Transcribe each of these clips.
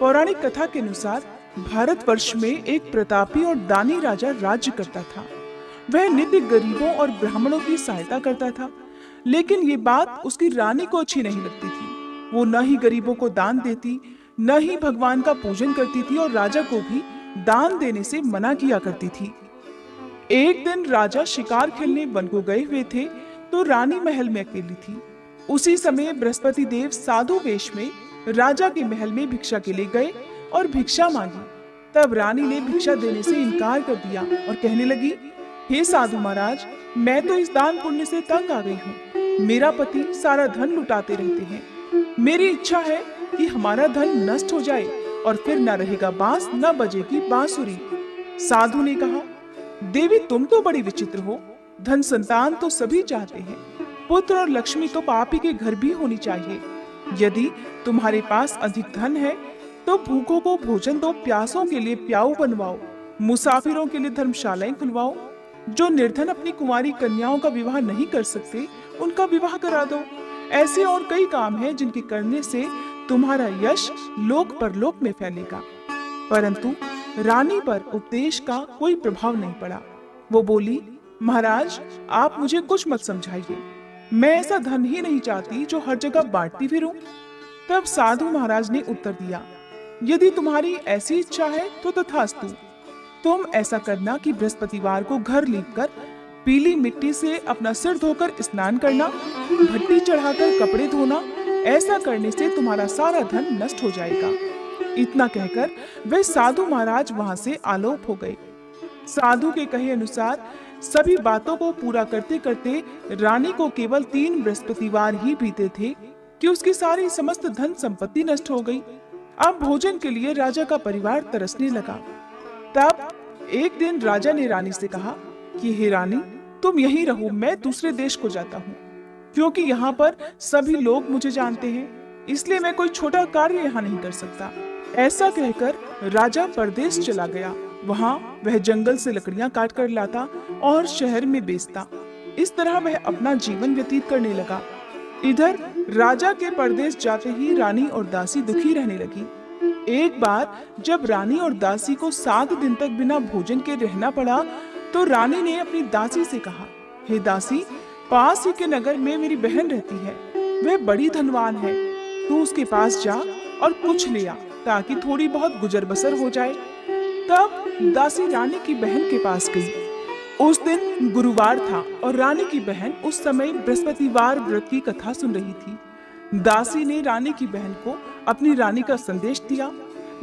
पौराणिक कथा के अनुसार भारतवर्ष में एक प्रतापी और दानी राजा राज्य करता था। वह नित्य गरीबों और ब्राह्मणों की सहायता करता था, लेकिन ये बात उसकी रानी को अच्छी नहीं लगती थी। वो न ही गरीबों को दान देती, न ही भगवान का पूजन करती थी और राजा को भी दान देने से मना किया करती थी। एक दिन राजा शिकार खेलने वन को गए हुए थे, तो रानी महल में अकेली थी। उसी समय बृहस्पति देव साधु वेश में राजा के महल में भिक्षा के लिए गए और भिक्षा मांगी। तब रानी ने भिक्षा देने से इनकार कर दिया और कहने लगी, हे साधु महाराज, मैं तो इस दान पुण्य से तंग आ गई हूँ। मेरा पति सारा धन लुटाते रहते हैं। मेरी इच्छा है कि हमारा धन नष्ट हो जाए और फिर न रहेगा बांस, न बजेगी बांसुरी। साधु ने कहा, देवी तुम तो बड़ी विचित्र हो। धन संतान तो सभी चाहते हैं, पुत्र और लक्ष्मी तो पापी के घर भी होनी चाहिए। यदि तुम्हारे पास अधिक धन है तो भूखों को भोजन दो, प्यासों के लिए प्याऊ बनवाओ, मुसाफिरों के लिए धर्मशालाएं खुलवाओ। जो निर्धन अपनी कुंवारी कन्याओं का विवाह नहीं कर सकते, उनका विवाह करा दो। ऐसे और कई काम हैं जिनके करने से तुम्हारा यश लोक परलोक में फैलेगा। परंतु रानी पर उपदेश का कोई प्रभाव नहीं पड़ा। वो बोली, महाराज आप मुझे कुछ मत समझाइए। मैं ऐसा धन ही नहीं चाहती जो हर जगह बांटती फिरूं। तब साधु महाराज ने उत्तर दिया, यदि तुम्हारी ऐसी इच्छा है तो तथास्तु। तुम ऐसा करना कि बृहस्पतिवार को घर लीपकर पीली मिट्टी से अपना सिर धोकर स्नान करना, भट्टी चढ़ाकर कपड़े धोना। ऐसा करने से तुम्हारा सारा धन नष्ट हो जाएगा। इतना कहकर वे साधु महाराज वहां से आलोप हो गए। साधु के कहे अनुसार सभी बातों को पूरा करते करते रानी को केवल 3 बृहस्पतिवार ही बीते थे कि उसकी सारी समस्त धन संपत्ति नष्ट हो गई। अब भोजन के लिए राजा का परिवार तरसने लगा। तब एक दिन राजा ने रानी से कहा कि हे रानी, तुम यहीं रहो, मैं दूसरे देश को जाता हूँ, क्योंकि यहाँ पर सभी लोग मुझे जानते हैं, इसलिए मैं कोई छोटा कार्य यहाँ नहीं कर सकता। ऐसा कहकर राजा परदेश चला गया। वहाँ वह जंगल से लकड़ियां काट कर लाता और शहर में बेचता। इस तरह वह अपना जीवन व्यतीत करने लगा। इधर राजा के परदेश जाते ही रानी और दासी दुखी रहने लगी। एक बार जब रानी और दासी को 7 दिन तक बिना भोजन के रहना पड़ा, तो रानी ने अपनी दासी से कहा, हे दासी, पास ही के नगर में मेरी बहन रहती है, वह बड़ी धनवान है। तू उसके पास जा और कुछ ले आ, ताकि थोड़ी बहुत गुजर बसर हो जाए। तब दासी रानी की बहन के पास गई। उस दिन गुरुवार था और रानी की बहन उस समय बृहस्पतिवार व्रत की कथा सुन रही थी। दासी ने रानी की बहन को अपनी रानी का संदेश दिया,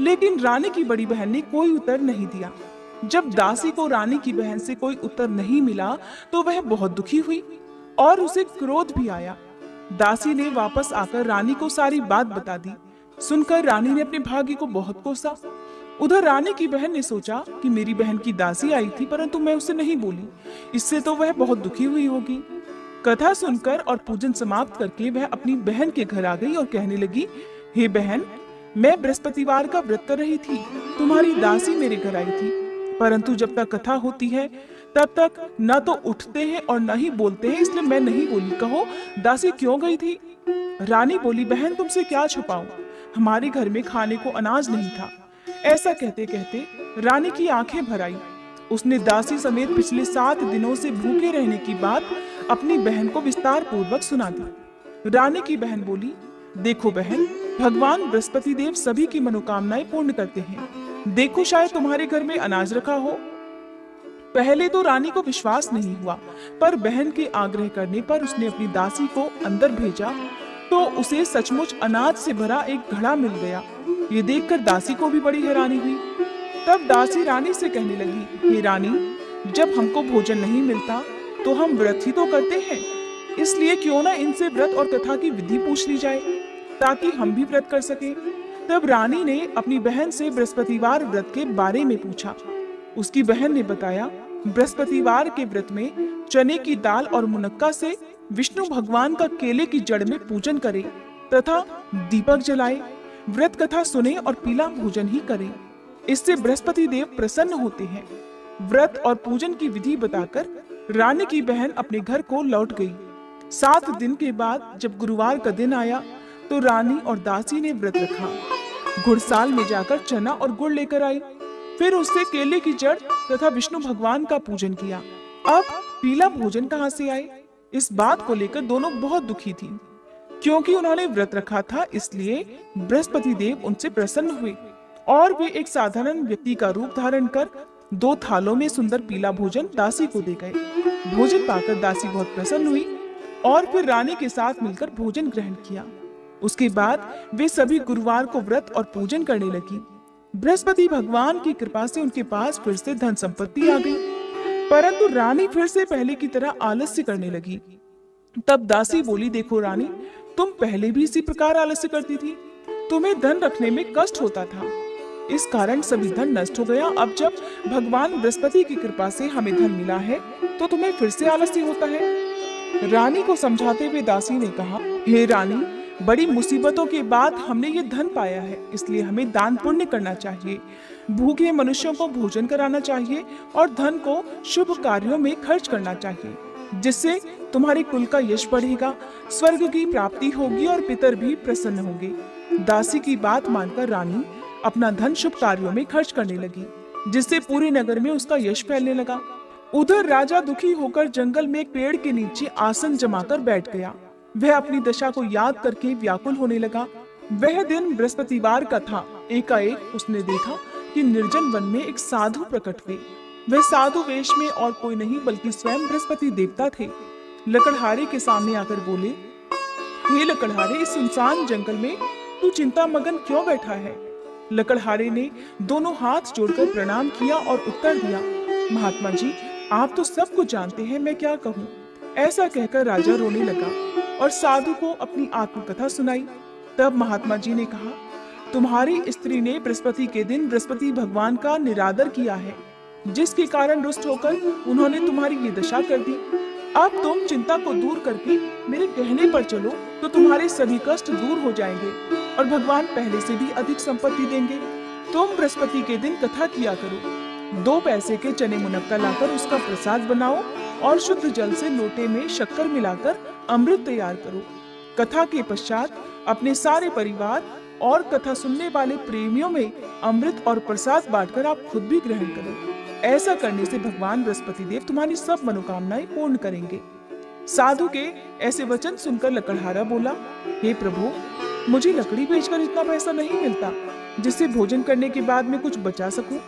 लेकिन रानी की बड़ी बहन ने कोई उत्तर नहीं दिया। जब दासी को रानी की बहन से कोई उत्तर नहीं मिला तो वह बहुत दुखी हुई और उसे क्रोध भी आया। दासी ने वापस आकर रानी को सारी बात बता दी। सुनकर रानी ने अपने भाग्य को बहुत कोसा। उधर रानी की बहन ने सोचा कि मेरी बहन की दासी आई थी, परंतु मैं उससे नहीं बोली, इससे तो वह बहुत दुखी हुई होगी। कथा सुनकर और पूजन समाप्त करके वह अपनी बहन के घर आ गई और कहने लगी, हे बहन, मैं बृहस्पतिवार का व्रत कर रही थी, तुम्हारी दासी मेरे घर आई थी, परंतु जब तक कथा होती है तब तक न तो उठते हैं और न ही बोलते हैं, इसलिए मैं नहीं बोली। कहो दासी क्यों गई थी? रानी बोली, बहन तुमसे क्या छुपाऊं, हमारे घर में खाने को अनाज नहीं था। ऐसा कहते कहते रानी की आंखें भर आई। उसने दासी समेत पिछले 7 दिनों से भूखे रहने की बात अपनी बहन को विस्तार पूर्वक सुना दी। रानी की बहन बोली, देखो बहन, भगवान बृहस्पति देव सभी की मनोकामनाएं पूर्ण करते हैं। देखो शायद तुम्हारे घर में अनाज रखा हो। पहले तो रानी को विश्वास नहीं हुआ, पर बहन के आग्रह करने पर उसने अपनी दासी को अंदर भेजा तो उसे सचमुच अनाज से भरा एक घड़ा मिल गया। ये देखकर दासी को भी बड़ी हैरानी हुई। तब दासी रानी से कहने लगी, हे रानी, जब हमको भोजन नहीं मिलता तो हम व्रत ही तो करते हैं, इसलिए क्यों ना इनसे व्रत और कथा की विधि पूछ ली जाए, ताकि हम भी व्रत कर सके। तब रानी ने अपनी बहन से बृहस्पतिवार व्रत के बारे में पूछा। उसकी बहन ने बताया, बृहस्पतिवार के व्रत में चने की दाल और मुनक्का से विष्णु भगवान का केले की जड़ में पूजन करे तथा दीपक जलाए, व्रत कथा सुने और पीला भोजन ही करे। इससे बृहस्पति देव प्रसन्न होते हैं। व्रत और पूजन की विधि बताकर रानी की बहन अपने घर को लौट गई। 7 दिन के बाद जब गुरुवार का दिन आया तो रानी और दासी ने व्रत रखा। घुड़साल में जाकर चना और गुड़ लेकर आई। फिर उससे केले की जड़ तथा विष्णु भगवान का पूजन किया। अब पीला भोजन कहाँ से आए? इस बात को लेकर दोनों बहुत दुखी थी। क्योंकि उन्होंने व्रत रखा था, इसलिए बृहस्पति देव उनसे प्रसन्न हुए और वे एक साधारण व्यक्ति का रूप धारण कर 2 थालों में सुंदर पीला भोजन दासी को दे गए। भोजन पाकर दासी बहुत प्रसन्न हुई और फिर रानी के साथ मिलकर भोजन ग्रहण किया। उसके बाद वे सभी गुरुवार को व्रत और पूजन करने लगी। बृहस्पति भगवान की कृपा से उनके पास फिर से धन संपत्ति आ गई, परंतु रानी फिर से पहले की तरह आलस्य करने लगी। तब दासी बोली, देखो रानी, तुम पहले भी इसी प्रकार आलस्य करती थी, तुम्हें धन रखने में कष्ट होता था, इस कारण सभी धन नष्ट हो गया। अब जब भगवान बृहस्पति की कृपा से हमें धन मिला है तो तुम्हें फिर से आलस्य होता है। रानी को समझाते हुए दासी ने कहा, हे रानी, बड़ी मुसीबतों के बाद हमने ये धन पाया है, इसलिए हमें दान पुण्य करना चाहिए, भूखे मनुष्यों को भोजन कराना चाहिए और धन को शुभ कार्यों में खर्च करना चाहिए, जिससे तुम्हारे कुल का यश बढ़ेगा, स्वर्ग की प्राप्ति होगी और पितर भी प्रसन्न होंगे। दासी की बात मानकर रानी अपना धन शुभ कार्यों में खर्च करने लगी, जिससे पूरे नगर में उसका यश फैलने लगा। उधर राजा दुखी होकर जंगल में एक पेड़ के नीचे आसन जमाकर बैठ गया। वह अपनी दशा को याद करके व्याकुल होने लगा। वह दिन बृहस्पतिवार का था। एकाएक उसने देखा कि निर्जन वन में एक साधु प्रकट हुए। वह साधु वेश में और कोई नहीं बल्कि स्वयं बृहस्पति देवता थे। लकड़हारे के सामने आकर बोले, हे लकड़हारे, इस सुनसान जंगल में तू चिंता मगन क्यों बैठा है? लकड़हारे ने दोनों हाथ जोड़कर प्रणाम किया और उत्तर दिया, महात्मा जी, आप तो सब कुछ जानते हैं, मैं क्या कहूँ। ऐसा कहकर राजा रोने लगा और साधु को अपनी आत्मकथा सुनाई। तब महात्मा जी ने कहा, तुम्हारी स्त्री ने बृहस्पति के दिन बृहस्पति भगवान का निरादर किया है, जिसके कारण रुष्ट होकर उन्होंने तुम्हारी ये दशा कर दी। अब तुम चिंता को दूर करके मेरे कहने पर चलो तो तुम्हारे सभी कष्ट दूर हो जाएंगे और भगवान पहले से भी अधिक संपत्ति देंगे। तुम बृहस्पति के दिन कथा किया करो, 2 पैसे के चने मुनक्का लाकर उसका प्रसाद बनाओ और शुद्ध जल से लोटे में शक्कर मिलाकर अमृत तैयार करो। कथा के पश्चात अपने सारे परिवार और कथा सुनने वाले प्रेमियों में अमृत और प्रसाद बांटकर आप खुद भी ग्रहण करो। ऐसा करने से भगवान बृहस्पति देव तुम्हारी सब मनोकामनाएं पूर्ण करेंगे। साधु के ऐसे वचन सुनकर लकड़हारा बोला, हे प्रभु, मुझे लकड़ी बेचकर इतना पैसा नहीं मिलता जिससे भोजन करने के बाद मैं कुछ बचा सकूं,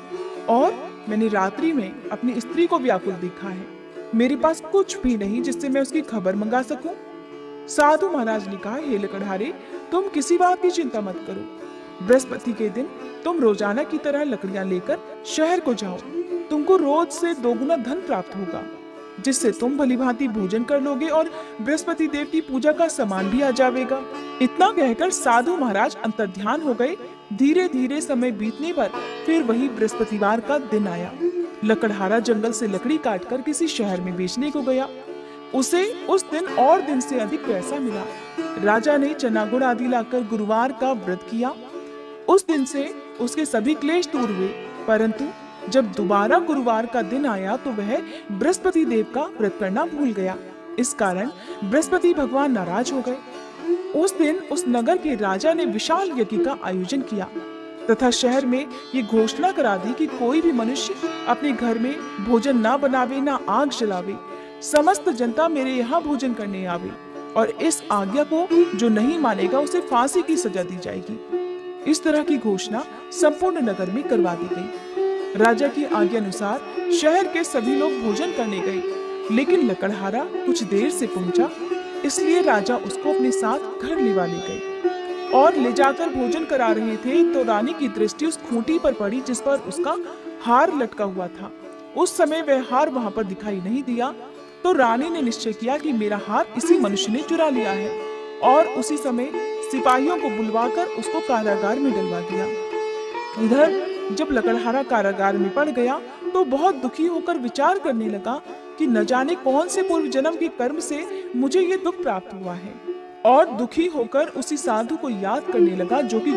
और मैंने रात्रि में अपनी स्त्री को व्याकुल देखा है। मेरे पास कुछ भी नहीं जिससे मैं उसकी खबर मंगा सकूं। साधु महाराज ने कहा, हे लकड़हारे, तुम किसी बात की चिंता मत करो। बृहस्पति के दिन तुम रोजाना की तरह लकड़ियां लेकर शहर को जाओ। तुमको रोज से 2 गुना धन प्राप्त होगा, जिससे तुम भलीभांति भोजन कर लोगे और बृहस्पति देव की पूजा का सामान भी आ जाएगा। इतना कहकर साधु महाराज अंतर्ध्यान हो गए। धीरे धीरे समय बीतने पर फिर वही बृहस्पतिवार का दिन आया। लकड़हारा जंगल से लकड़ी काटकर किसी शहर में बेचने को गया। उसे उस दिन और दिन से अधिक पैसा मिला। राजा ने चना गुड़ आदि लाकर गुरुवार का व्रत किया। उस दिन से उसके सभी क्लेश दूर हुए, परंतु जब दोबारा गुरुवार का दिन आया तो वह बृहस्पति देव का व्रत करना भूल गया। इस कारण बृहस्पति भगवान नाराज हो गए। उस दिन उस नगर के राजा ने विशाल यज्ञ का आयोजन किया तथा शहर में ये घोषणा करा दी कि कोई भी मनुष्य अपने घर में भोजन ना बनावे, ना आग जलावे। समस्त जनता मेरे यहाँ भोजन करने आवे और इस आज्ञा को जो नहीं मानेगा उसे फांसी की सजा दी जाएगी। इस तरह की घोषणा संपूर्ण नगर में करवा दी गई। राजा की आज्ञा अनुसार शहर के सभी लोग भोजन करने गए, लेकिन लकड़हारा कुछ देर से पहुंचा, इसलिए राजा उसको अपने साथ घर लेवा ले गए और ले जाकर भोजन करा रहे थे तो रानी की दृष्टि उस खूंटी पर पड़ी जिस पर उसका हार लटका हुआ था। उस समय वह हार वहां पर दिखाई नहीं दिया तो रानी ने निश्चय किया कि मेरा हार इसी मनुष्य ने चुरा लिया है, और उसी समय सिपाहियों को बुलवाकर उसको कारागार में डलवा दिया। इधर जब लकड़हारा कारागार में पड़ गया तो बहुत दुखी होकर विचार करने लगा कि न जाने कौन से पूर्व जन्म के कर्म से मुझे ये दुख प्राप्त हुआ है, और दुखी होकर उसी साधु को याद करने लगा जो कि